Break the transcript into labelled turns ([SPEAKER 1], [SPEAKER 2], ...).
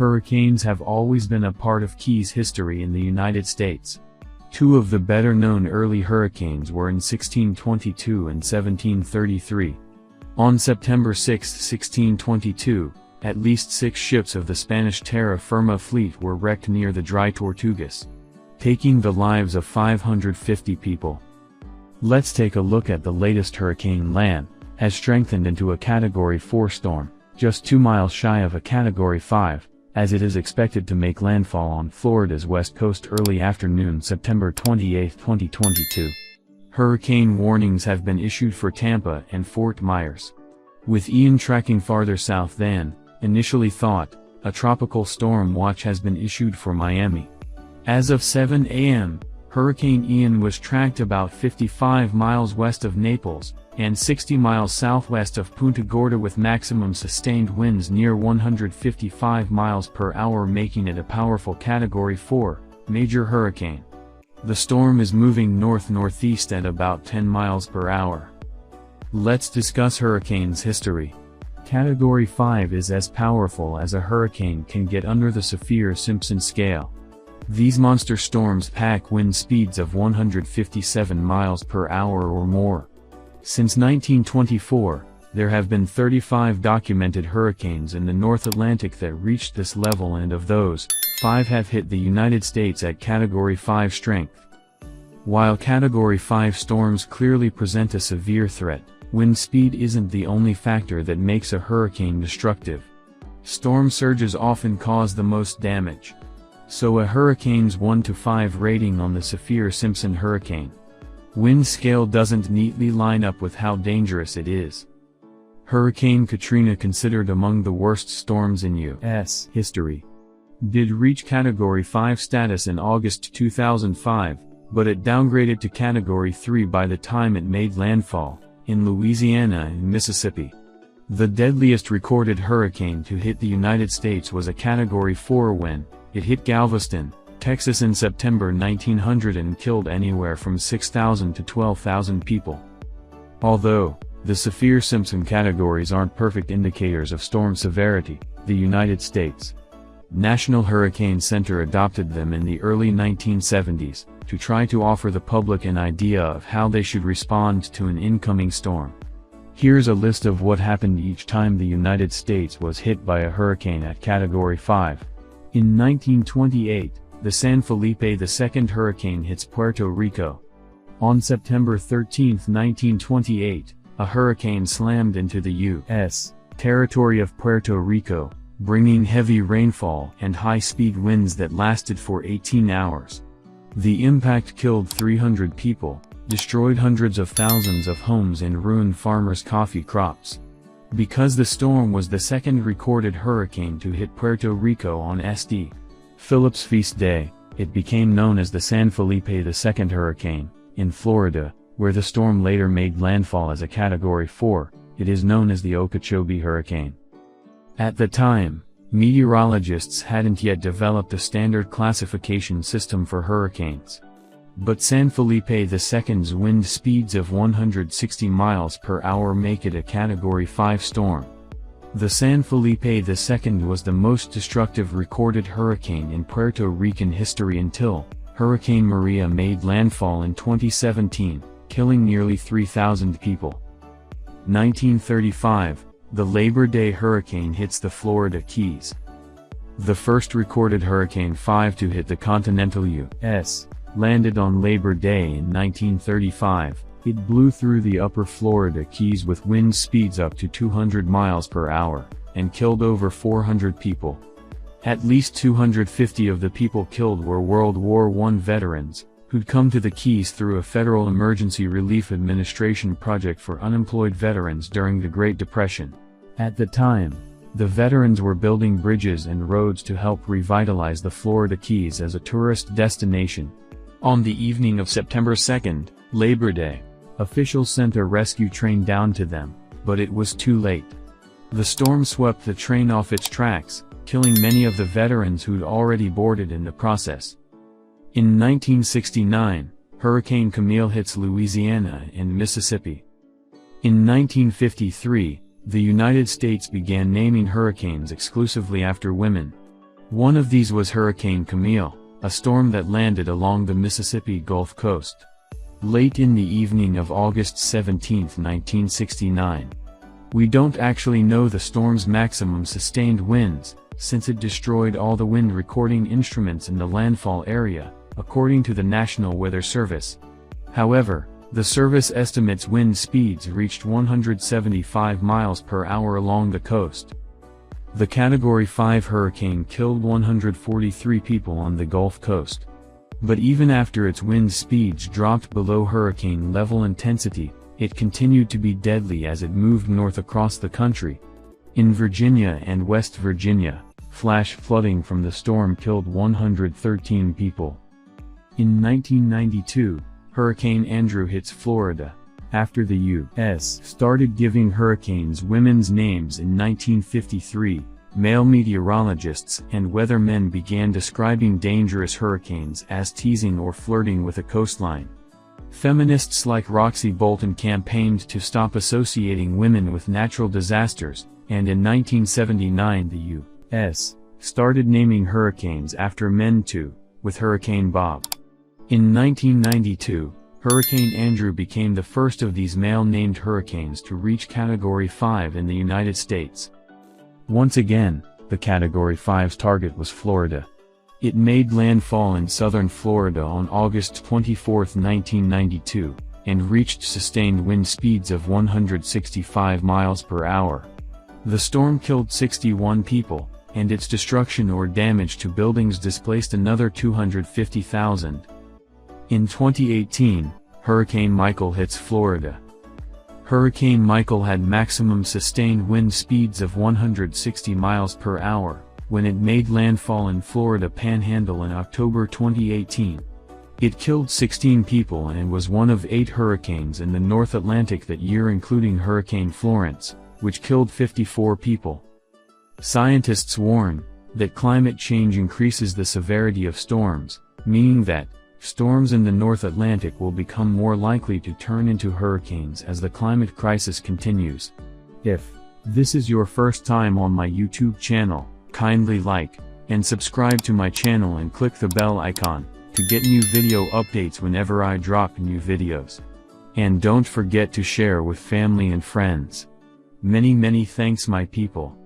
[SPEAKER 1] Hurricanes have always been a part of Keys history in the United States. Two of the better-known early hurricanes were in 1622 and 1733. On September 6, 1622, at least 6 ships of the Spanish terra firma fleet were wrecked near the Dry Tortugas, taking the lives of 550 people. Let's take a look at the latest hurricane. Lan has strengthened into a Category 4 storm, just 2 miles shy of a Category 5, as it is expected to make landfall on Florida's west coast early afternoon September 28, 2022. Hurricane warnings have been issued for Tampa and Fort Myers. With Ian tracking farther south than initially thought, a tropical storm watch has been issued for Miami. As of 7 a.m., Hurricane Ian was tracked about 55 miles west of Naples, and 60 miles southwest of Punta Gorda with maximum sustained winds near 155 miles per hour, making it a powerful Category 4 major hurricane. The storm is moving north-northeast at about 10 miles per hour. Let's discuss hurricanes history. Category 5 is as powerful as a hurricane can get under the Saffir-Simpson scale. These monster storms pack wind speeds of 157 miles per hour or more. Since 1924, there have been 35 documented hurricanes in the North Atlantic that reached this level, and of those, 5 have hit the United States at Category 5 strength. While Category 5 storms clearly present a severe threat, wind speed isn't the only factor that makes a hurricane destructive. Storm surges often cause the most damage. So a hurricane's 1 to 5 rating on the Saffir-Simpson hurricane wind scale doesn't neatly line up with how dangerous it is. Hurricane Katrina, considered among the worst storms in U.S. history, did reach Category 5 status in August 2005, but it downgraded to Category 3 by the time it made landfall in Louisiana and Mississippi. The deadliest recorded hurricane to hit the United States was a Category 4 when it hit Galveston, Texas in September 1900 and killed anywhere from 6,000 to 12,000 people. Although the Saffir-Simpson categories aren't perfect indicators of storm severity, the United States National Hurricane Center adopted them in the early 1970s, to try to offer the public an idea of how they should respond to an incoming storm. Here's a list of what happened each time the United States was hit by a hurricane at Category 5. In 1928, the San Felipe II hurricane hits Puerto Rico. On September 13, 1928, a hurricane slammed into the U.S. territory of Puerto Rico, bringing heavy rainfall and high-speed winds that lasted for 18 hours. The impact killed 300 people, destroyed hundreds of thousands of homes and ruined farmers' coffee crops. Because the storm was the second recorded hurricane to hit Puerto Rico on St. Philip's feast day, it became known as the San Felipe II hurricane. In Florida, where the storm later made landfall as a Category 4, it is known as the Okeechobee hurricane. At the time, meteorologists hadn't yet developed a standard classification system for hurricanes. But San Felipe II's wind speeds of 160 miles per hour make it a Category 5 storm. The San Felipe II was the most destructive recorded hurricane in Puerto Rican history until Hurricane Maria made landfall in 2017, killing nearly 3,000 people. 1935, the Labor Day hurricane hits the Florida Keys. The first recorded Hurricane 5 to hit the continental U.S. landed on Labor Day in 1935. It blew through the upper Florida Keys with wind speeds up to 200 miles per hour, and killed over 400 people. At least 250 of the people killed were World War I veterans, who'd come to the Keys through a Federal Emergency Relief Administration project for unemployed veterans during the Great Depression. At the time, the veterans were building bridges and roads to help revitalize the Florida Keys as a tourist destination. On the evening of September 2nd, Labor Day, officials sent a rescue train down to them, but it was too late. The storm swept the train off its tracks, killing many of the veterans who'd already boarded in the process. In 1969, Hurricane Camille hits Louisiana and Mississippi. In 1953, the United States began naming hurricanes exclusively after women. One of these was Hurricane Camille, a storm that landed along the Mississippi Gulf Coast late in the evening of August 17, 1969. We don't actually know the storm's maximum sustained winds, since it destroyed all the wind recording instruments in the landfall area, according to the National Weather Service. However, the service estimates wind speeds reached 175 miles per hour along the coast. The Category 5 hurricane killed 143 people on the Gulf Coast. But even after its wind speeds dropped below hurricane level intensity, it continued to be deadly as it moved north across the country. In Virginia and West Virginia, flash flooding from the storm killed 113 people. In 1992, Hurricane Andrew hits Florida. After the U.S. started giving hurricanes women's names in 1953, male meteorologists and weathermen began describing dangerous hurricanes as teasing or flirting with a coastline. Feminists like Roxy Bolton campaigned to stop associating women with natural disasters, and in 1979 the U.S. started naming hurricanes after men too, with Hurricane Bob. In 1992, Hurricane Andrew became the first of these male-named hurricanes to reach Category 5 in the United States. Once again, the Category 5's target was Florida. It made landfall in southern Florida on August 24, 1992, and reached sustained wind speeds of 165 miles per hour. The storm killed 61 people, and its destruction or damage to buildings displaced another 250,000. In 2018, Hurricane Michael hits Florida. Hurricane Michael had maximum sustained wind speeds of 160 miles per hour, when it made landfall in Florida Panhandle in October 2018. It killed 16 people and was one of 8 hurricanes in the North Atlantic that year, including Hurricane Florence, which killed 54 people. Scientists warn that climate change increases the severity of storms, meaning that storms in the North Atlantic will become more likely to turn into hurricanes as the climate crisis continues. If this is your first time on my YouTube channel, kindly like and subscribe to my channel and click the bell icon to get new video updates whenever I drop new videos. And don't forget to share with family and friends. Many thanks my people.